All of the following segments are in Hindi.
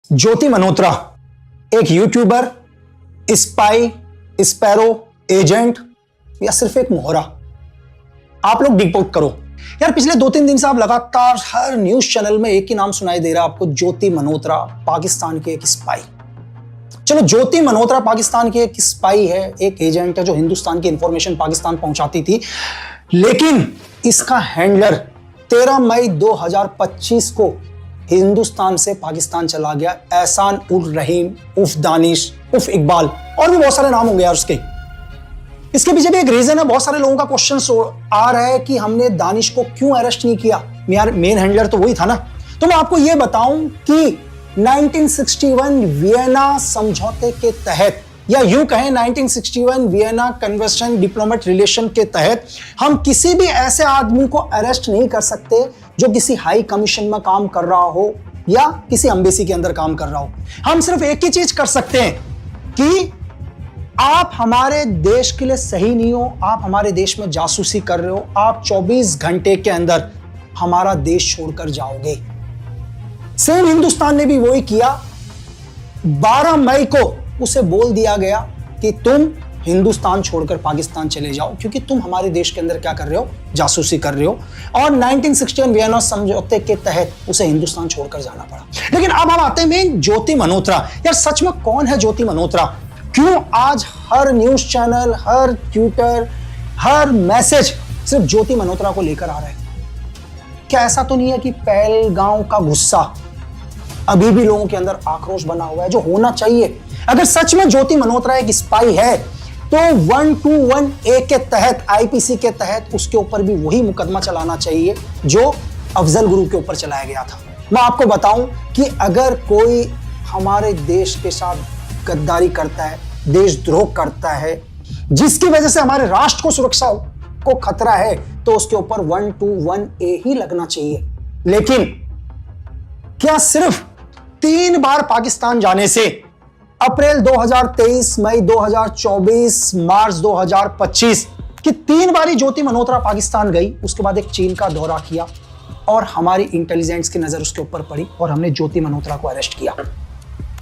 ज्योति मल्होत्रा एक यूट्यूबर, स्पाई, स्पैरो, एजेंट या सिर्फ एक मोहरा? आप लोग डिकोड करो यार। पिछले 2-3 दिन से आप लगातार हर न्यूज चैनल में एक ही नाम सुनाई दे रहा है आपको, ज्योति मल्होत्रा, पाकिस्तान के एक स्पाई। चलो, ज्योति मल्होत्रा पाकिस्तान की एक स्पाई है, एक एजेंट है जो हिंदुस्तान की इंफॉर्मेशन पाकिस्तान पहुंचाती थी, लेकिन इसका हैंडलर 13 मई 2025 को हिंदुस्तान से पाकिस्तान चला गया। एहसान उल रहीम उफ दानिश उफ इकबाल, और भी बहुत सारे नाम होंगे यार उसके। इसके पीछे भी एक रीजन है। बहुत सारे लोगों का क्वेश्चन आ रहा है कि हमने दानिश को क्यों अरेस्ट नहीं किया, यार मेन हैंडलर तो वही था ना। तो मैं आपको यह बताऊं कि 1961 वियना समझौते के तहत, या यूं कहें 1961 वियना कन्वेंशन डिप्लोमेट रिलेशन के तहत, हम किसी भी ऐसे आदमी को अरेस्ट नहीं कर सकते जो किसी हाई कमीशन में काम कर रहा हो या किसी एम्बेसी के अंदर काम कर रहा हो। हम सिर्फ एक ही चीज कर सकते हैं कि आप हमारे देश के लिए सही नहीं हो, आप हमारे देश में जासूसी कर रहे हो, आप 24 घंटे के अंदर हमारा देश छोड़कर जाओगे। सेम हिंदुस्तान ने भी वही किया। 12 मई को उसे बोल दिया गया कि तुम हिंदुस्तान छोड़कर पाकिस्तान चले जाओ, क्योंकि तुम हमारे देश के अंदर क्या कर रहे हो, जासूसी कर रहे हो। और 1961 वियना समझौते के तहत उसे हिंदुस्तान छोड़कर जाना पड़ा। लेकिन अब हम आते हैं ज्योति मल्होत्रा। यार सच में कौन है ज्योति मल्होत्रा? क्यों आज हर न्यूज चैनल, हर ट्विटर, हर मैसेज सिर्फ ज्योति मल्होत्रा को लेकर आ रहा है? क्या ऐसा तो नहीं है कि पहलगांव का गुस्सा अभी भी लोगों के अंदर आक्रोश बना हुआ है, जो होना चाहिए? अगर सच में ज्योति मल्होत्रा एक स्पाई है तो 121A के तहत, आईपीसी के तहत उसके ऊपर भी वही मुकदमा चलाना चाहिए जो अफजल गुरु के ऊपर चलाया गया था। मैं आपको बताऊं कि अगर कोई हमारे देश के साथ गद्दारी करता है, देशद्रोह करता है, जिसकी वजह से हमारे राष्ट्र को सुरक्षा को खतरा है, तो उसके ऊपर 121A ही लगना चाहिए। लेकिन क्या सिर्फ 3 बार पाकिस्तान जाने से, अप्रैल 2023, मई 2024, मार्च 2025 की 3 बार ही ज्योति मल्होत्रा पाकिस्तान गई, उसके बाद एक चीन का दौरा किया और हमारी इंटेलिजेंस की नजर उसके ऊपर पड़ी और हमने ज्योति मल्होत्रा को अरेस्ट किया।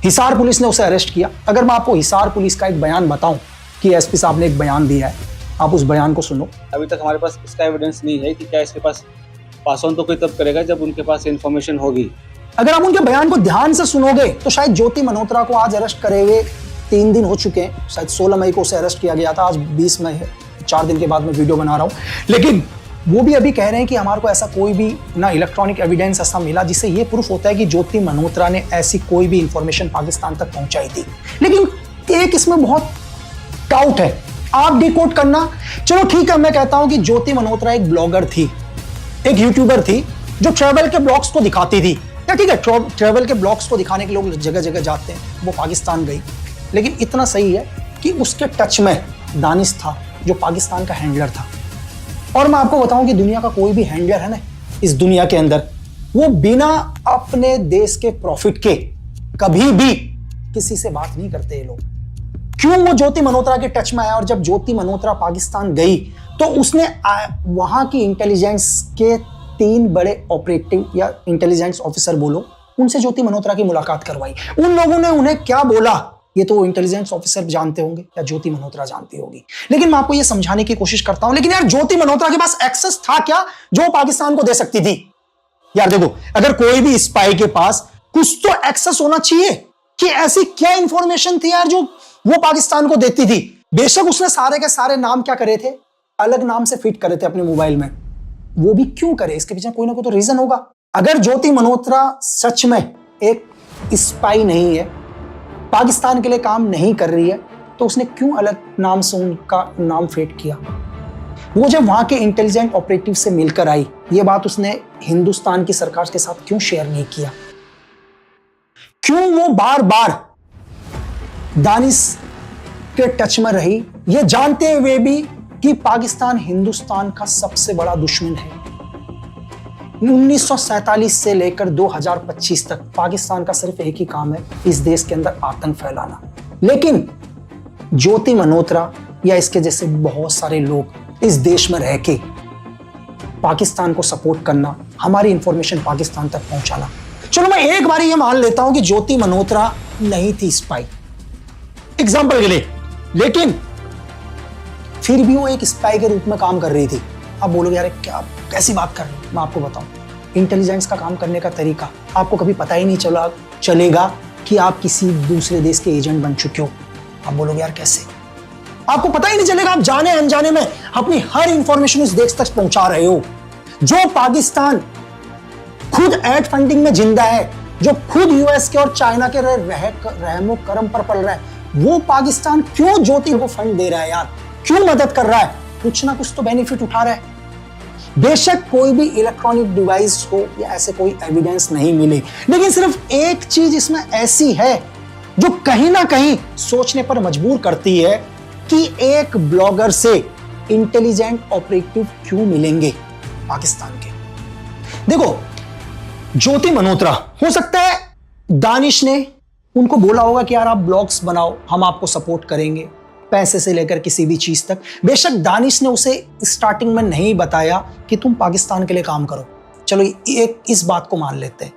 हिसार पुलिस ने उसे अरेस्ट किया। अगर मैं आपको हिसार पुलिस का एक बयान बताऊं कि एसपी साहब ने एक बयान दिया है, आप उस बयान को सुनो। अभी तक हमारे पास इसका एविडेंस नहीं है कि क्या इसके पास पास ऑन तो कोई तब करेगा जब उनके पास इंफॉर्मेशन होगी। अगर आप उनके बयान को ध्यान से सुनोगे तो शायद ज्योति मल्होत्रा को आज अरेस्ट करे हुए 3 दिन हो चुके हैं। शायद 16 मई को उसे अरेस्ट किया गया था, आज 20 मई है, 4 दिन के बाद मैं वीडियो बना रहा हूं। लेकिन वो भी अभी कह रहे हैं कि हमारे को ऐसा कोई भी ना इलेक्ट्रॉनिक एविडेंस ऐसा मिला जिससे ये प्रूफ होता है कि ज्योति मल्होत्रा ने ऐसी कोई भी इंफॉर्मेशन पाकिस्तान तक पहुंचाई थी। लेकिन एक इसमें बहुत डाउट है, आप डिकोड करना। चलो ठीक है, मैं कहता हूं कि ज्योति मल्होत्रा एक ब्लॉगर थी, एक यूट्यूबर थी जो ट्रैवल के ब्लॉग्स को दिखाती थी। या ठीक है, ट्रैवल के ब्लॉग्स को दिखाने के लोग जगह जगह जाते हैं, वो पाकिस्तान गई। लेकिन इतना सही है कि उसके टच में दानिश था जो पाकिस्तान का हैंडलर था। और मैं आपको बताऊं कि दुनिया का कोई भी हैंडलर है ना इस दुनिया के अंदर, वो बिना अपने देश के प्रॉफिट के कभी भी किसी से बात नहीं करते ये लोग। क्यों वो ज्योति मल्होत्रा के टच में आया? और जब ज्योति मल्होत्रा पाकिस्तान गई तो उसने वहां की इंटेलिजेंस के 3 बड़े ऑपरेटिव या इंटेलिजेंस ऑफिसर बोलो, उनसे ज्योति मल्होत्रा की मुलाकात करवाई। उन लोगों ने उन्हें क्या बोला ये तो इंटेलिजेंस ऑफिसर जानते होंगे या ज्योति मल्होत्रा जानती होगी। लेकिन मैं आपको ये समझाने की कोशिश करता हूं, लेकिन यार ज्योति मल्होत्रा के पास एक्सेस था क्या जो पाकिस्तान को दे सकती थी? यार देखो, अगर कोई भी स्पाई के पास कुछ तो एक्सेस होना चाहिए कि ऐसी क्या इंफॉर्मेशन थी यार जो वो पाकिस्तान को देती थी। बेशक उसने सारे के सारे नाम क्या करे थे, अलग नाम से फिट करे थे अपने मोबाइल में। वो भी क्यों करे? इसके पीछे कोई ना कोई तो रीजन होगा। अगर ज्योति मल्होत्रा सच में एक स्पाई नहीं है, पाकिस्तान के लिए काम नहीं कर रही है, तो उसने क्यों अलग नाम से उनका नाम फेट किया? वो जब वहां के इंटेलिजेंट ऑपरेटिव से मिलकर आई, ये बात उसने हिंदुस्तान की सरकार के साथ क्यों शेयर नहीं किया? क्यों वो बार बार दानिश के टच में रही, ये जानते हुए भी कि पाकिस्तान हिंदुस्तान का सबसे बड़ा दुश्मन है? 1947 से लेकर 2025 तक पाकिस्तान का सिर्फ एक ही काम है, इस देश के अंदर आतंक फैलाना। लेकिन ज्योति मल्होत्रा या इसके जैसे बहुत सारे लोग इस देश में रह के पाकिस्तान को सपोर्ट करना, हमारी इंफॉर्मेशन पाकिस्तान तक पहुंचाना, चलो मैं एक बार ये मान लेता हूं कि ज्योति मल्होत्रा नहीं थी स्पाई, एग्जाम्पल के लिए, लेकिन फिर भी वो एक स्पाई के रूप में काम कर रही थी। आप बोलोगे यार क्या कैसी बात कर रहे हो? मैं आपको बताऊं, इंटेलिजेंस का काम करने का तरीका आपको कभी पता ही नहीं चलेगा कि आप किसी दूसरे देश के एजेंट बन चुके हो। आप बोलोगे यार कैसे? आपको पता ही नहीं चलेगा, आप जाने अनजाने में अपनी हर इंफॉर्मेशन उस देश तक पहुंचा रहे हो। जो पाकिस्तान खुद एड फंडिंग में जिंदा है, जो खुद यूएस के और चाइना के रहमो करम पर पल रहा है, वो पाकिस्तान क्यों ज्योति को फंड दे रहा है यार? क्यों मदद कर रहा है? कुछ ना कुछ तो बेनिफिट उठा रहा है। बेशक कोई भी इलेक्ट्रॉनिक डिवाइस हो या ऐसे कोई एविडेंस नहीं मिले, लेकिन सिर्फ एक चीज इसमें ऐसी है जो कहीं ना कहीं सोचने पर मजबूर करती है कि एक ब्लॉगर से इंटेलिजेंट ऑपरेटिव क्यों मिलेंगे पाकिस्तान के। देखो, ज्योति मल्होत्रा, हो सकता है दानिश ने उनको बोला होगा कि यार आप ब्लॉग्स बनाओ, हम आपको सपोर्ट करेंगे, पैसे से लेकर किसी भी चीज तक। बेशक दानिश ने उसे स्टार्टिंग में नहीं बताया कि तुम पाकिस्तान के लिए काम करो, चलो एक इस बात को मान लेते हैं।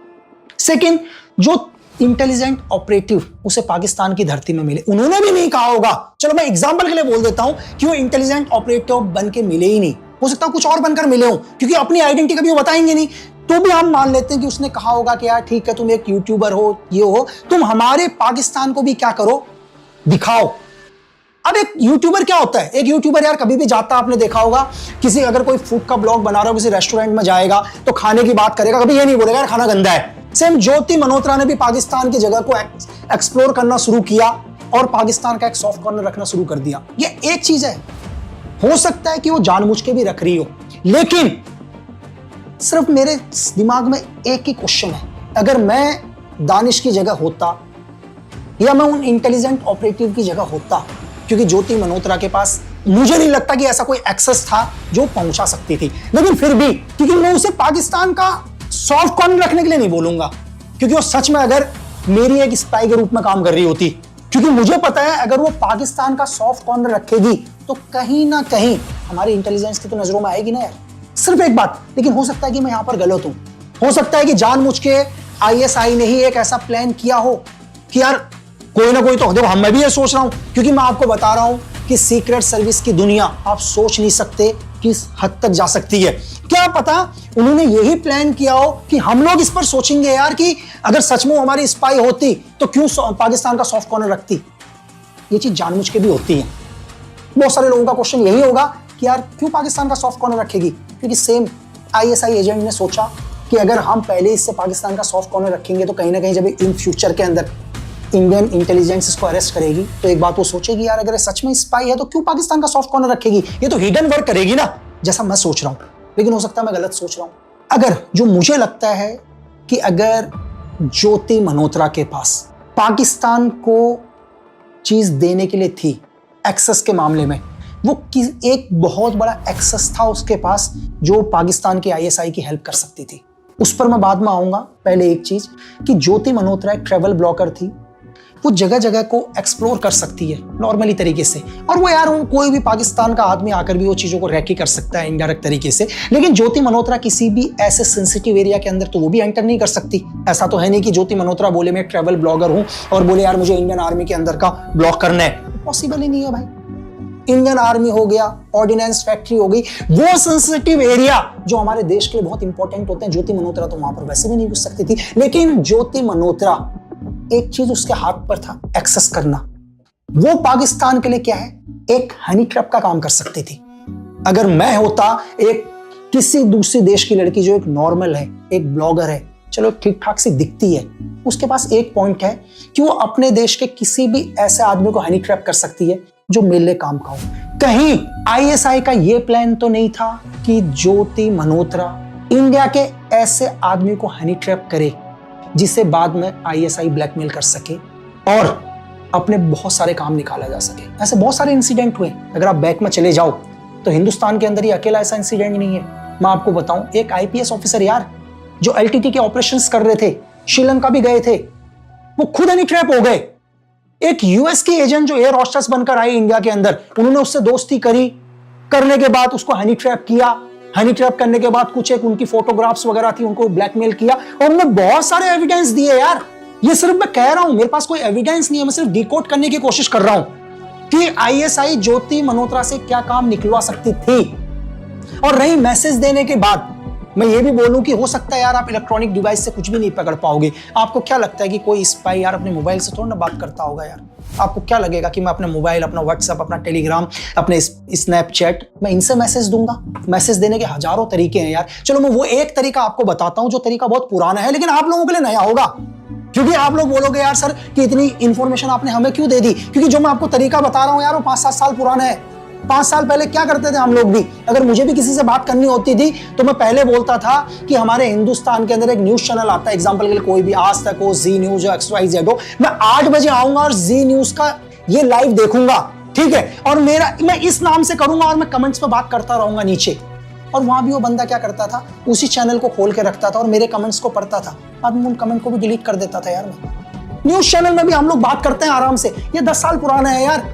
सेकंड, जो इंटेलिजेंट ऑपरेटिव उसे पाकिस्तान की धरती में मिले, उन्होंने भी नहीं कहा होगा, चलो मैं एग्जांपल के लिए बोल देता हूं कि वो इंटेलिजेंट ऑपरेटिव बन के मिले ही नहीं, हो सकता है कुछ और बनकर मिले हो, क्योंकि अपनी आइडेंटिटी कभी वो बताएंगे नहीं। तो भी हम मान लेते हैं कि उसने कहा होगा कि यार ठीक है, तुम एक यूट्यूबर हो, ये हो, तुम हमारे पाकिस्तान को भी क्या करो, दिखाओ। अब एक यूट्यूबर क्या होता है? एक यूट्यूबर यार कभी भी जाता, आपने देखा होगा, किसी अगर कोई फूड का ब्लॉग बना रहा हो, किसी रेस्टोरेंट में जाएगा तो खाने की बात करेगा, कभी ये नहीं बोलेगा यार खाना गंदा है। सेम ज्योति मल्होत्रा ने भी पाकिस्तान की जगह को एक्सप्लोर करना शुरू किया और पाकिस्तान का एक सॉफ्ट कॉर्नर रखना शुरू कर दिया। ये एक चीज है, हो सकता है कि वो जानबूझ के भी रख रही हो, लेकिन सिर्फ मेरे दिमाग में एक ही क्वेश्चन है, अगर मैं दानिश की जगह होता या मैं उन इंटेलिजेंट ऑपरेटिव की जगह होता, क्योंकि ज्योति मल्होत्रा के पास मुझे नहीं लगता कि ऐसा कोई एक्सेस था जो पहुंचा सकती थी, लेकिन फिर भी, क्योंकि मैं उसे पाकिस्तान का सॉफ्ट कॉर्नर रखने के लिए नहीं बोलूंगा, क्योंकि वो सच में अगर मेरी एक स्पाई के रूप में काम कर रही होती, क्योंकि मुझे पता है अगर वो पाकिस्तान का सॉफ्ट कॉर्नर रखेगी तो कहीं ना कहीं हमारी इंटेलिजेंस की तो नजरों में आएगी ना यार। सिर्फ एक बात, लेकिन हो सकता है कि मैं यहां पर गलत हूं, हो सकता है कि जानबूझ के आईएसआई ने ही एक ऐसा प्लान किया हो कि यार कोई ना कोई तो, देखो मैं भी ये सोच रहा हूं, क्योंकि मैं आपको बता रहा हूं कि सीक्रेट सर्विस की दुनिया आप सोच नहीं सकते किस हद तक जा सकती है। क्या पता उन्होंने यही प्लान किया हो कि हम लोग इस पर सोचेंगे यार कि अगर सच में हमारी स्पाई होती तो क्यों पाकिस्तान का सॉफ्ट कॉर्नर रखती। ये चीज जानबूझ के भी होती है। बहुत सारे लोगों का क्वेश्चन यही होगा कि यार क्यों पाकिस्तान का सॉफ्ट कॉर्नर रखेगी, क्योंकि सेम आईएसआई एजेंट ने सोचा कि अगर हम पहले इससे पाकिस्तान का सॉफ्ट कॉर्नर रखेंगे तो कहीं ना कहीं जब इन फ्यूचर के अंदर इंडियन इंटेलिजेंस इसको अरेस्ट करेगी तो एक बात वो सोचेगी यार अगर सच में स्पाई है तो क्यों पाकिस्तान का सॉफ्ट कॉर्नर रखेगी, ये तो हिडन वर्क करेगी ना, जैसा मैं सोच रहा हूं। लेकिन हो सकता है मैं गलत सोच रहा हूं। अगर जो मुझे लगता है कि अगर ज्योति मल्होत्रा के पास पाकिस्तान को चीज देने के लिए थी एक्सेस के मामले में, वो एक बहुत बड़ा एक्सेस था उसके पास जो पाकिस्तान की आईएसआई की हेल्प कर सकती थी। उस पर मैं बाद में आऊंगा। पहले एक चीज कि ज्योति मल्होत्रा एक ट्रैवल ब्लॉगर थी, वो जगह जगह को एक्सप्लोर कर सकती है नॉर्मली तरीके से, और वो यार कोई भी पाकिस्तान का आदमी आकर भी वो चीजों को रैकी कर सकता है इनडायरेक्ट तरीके से। लेकिन ज्योति मल्होत्रा किसी भी ऐसे सेंसिटिव एरिया के अंदर तो वो भी एंटर नहीं कर सकती। ऐसा तो है नहीं कि ज्योति मल्होत्रा बोले मैं एक ट्रैवल ब्लॉगर हूं और बोले यार मुझे इंडियन आर्मी के अंदर का ब्लॉग करना है, पॉसिबल ही नहीं है भाई। इंडियन आर्मी हो गया, ऑर्डिनेंस फैक्ट्री हो गई, वो सेंसिटिव एरिया जो हमारे देश के लिए बहुत इंपॉर्टेंट होते हैं, ज्योति मल्होत्रा तो वहां पर वैसे भी नहीं घुस सकती थी। लेकिन ज्योति मल्होत्रा एक चीज उसके हाथ पर था, एक्सेस करना। वो पाकिस्तान के लिए क्या है, एक हनी ट्रैप का काम कर सकती थी। अगर मैं होता एक किसी दूसरे देश की लड़की जो एक नॉर्मल है, एक ब्लॉगर है, चलो ठीक ठाक सी दिखती है, उसके पास एक पॉइंट है कि वो अपने देश के किसी भी ऐसे आदमी को हनी ट्रैप कर सकती है जो मेरे लिए काम का हो। कहीं आईएसआई का ये प्लान तो नहीं था कि ज्योति मल्होत्रा इंडिया के ऐसे आदमी को हनी ट्रैप करे जिसे बाद में आईएसआई ब्लैकमेल कर सके और अपने बहुत सारे काम निकाला जा सके। ऐसे बहुत सारे इंसिडेंट हुए। अगर आप बैक में चले जाओ तो हिंदुस्तान के अंदर ही अकेला ऐसा इंसिडेंट नहीं है। मैं आपको बताऊं, एक आईपीएस ऑफिसर यार जो एलटीटी के ऑपरेशंस कर रहे थे, श्रीलंका भी गए थे, वो खुद हनी ट्रैप हो गए। एक यूएस की एजेंट जो एयर होस्टेस बनकर आई इंडिया के अंदर, उन्होंने उससे दोस्ती करी, करने के बाद उसको हनी ट्रैप किया हनी ट्रैप करने के बाद कुछ एक उनकी फोटोग्राफ्स वगैरह थी, उनको ब्लैकमेल किया और उन्होंने बहुत सारे एविडेंस दिए यार। ये सिर्फ मैं कह रहा हूं, मेरे पास कोई एविडेंस नहीं है, मैं सिर्फ डिकोड करने की कोशिश कर रहा हूं कि आईएसआई ज्योति मल्होत्रा से क्या काम निकलवा सकती थी। और रही मैसेज देने के बाद, मैं ये भी बोलूं कि हो सकता है यार आप इलेक्ट्रॉनिक डिवाइस से कुछ भी नहीं पकड़ पाओगे। आपको क्या लगता है कि कोई स्पाई यार अपने मोबाइल से थोड़ा ना बात करता होगा यार? आपको क्या लगेगा कि मैं अपने मोबाइल, अपना व्हाट्सएप, अपना टेलीग्राम, अपने स्नैपचैट, मैं इनसे मैसेज दूंगा? मैसेज देने के हजारों तरीके हैं यार। चलो मैं वो एक तरीका आपको बताता हूं जो तरीका बहुत पुराना है, लेकिन आप लोगों के लिए नया होगा, क्योंकि आप लोग बोलोगे यार सर कि इतनी इंफॉर्मेशन आपने हमें क्यों दे दी? क्योंकि जो मैं आपको तरीका बता रहा हूं यार वो 5-7 साल पुराना है। 5 साल पहले क्या करते थे हम लोग भी? अगर मुझे भी किसी से बात करनी होती थी तो मैं पहले बोलता था कि हमारे हिंदुस्तान के अंदर एक न्यूज चैनल आता है, एग्जांपल के लिए कोई भी, आज तक हो, जी न्यूज हो, XYZ हो, मैं 8 बजे आऊंगा और जी न्यूज का ये लाइव देखूंगा, ठीक है? और मैं इस नाम से करूंगा और मैं कमेंट्स पे बात करता रहूंगा नीचे। और वहां भी वो बंदा क्या करता था, उसी चैनल को खोल के रखता था और मेरे कमेंट्स को पढ़ता था। अब उन कमेंट को भी डिलीट कर देता था यार मैं। न्यूज चैनल में भी हम लोग बात करते हैं आराम से। ये 10 साल पुराना है यार।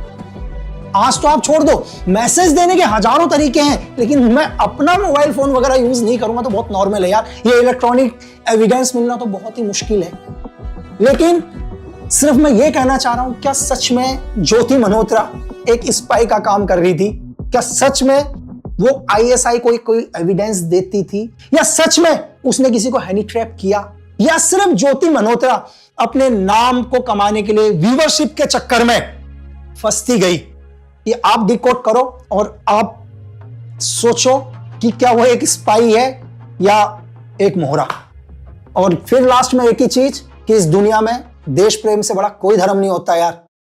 आज तो आप छोड़ दो, मैसेज देने के हजारों तरीके हैं, लेकिन मैं अपना मोबाइल फोन वगैरह यूज नहीं करूंगा तो बहुत नॉर्मल है यार। ये इलेक्ट्रॉनिक एविडेंस मिलना तो बहुत ही मुश्किल है। लेकिन सिर्फ मैं ये कहना चाह रहा हूं, क्या सच में ज्योति मल्होत्रा एक स्पाई का काम कर रही थी? क्या सच में वो आईएसआई को कोई एविडेंस देती थी? या सच में उसने किसी को हनी ट्रैप किया? या सिर्फ ज्योति मल्होत्रा अपने नाम को कमाने के लिए व्यूवरशिप के चक्कर में फंसती गई? ये आप डिकोड करो और आप सोचो कि क्या वो एक स्पाई है या एक मोहरा। और फिर लास्ट में एक ही चीज कि इस दुनिया में देश प्रेम से बड़ा कोई धर्म नहीं होता यार।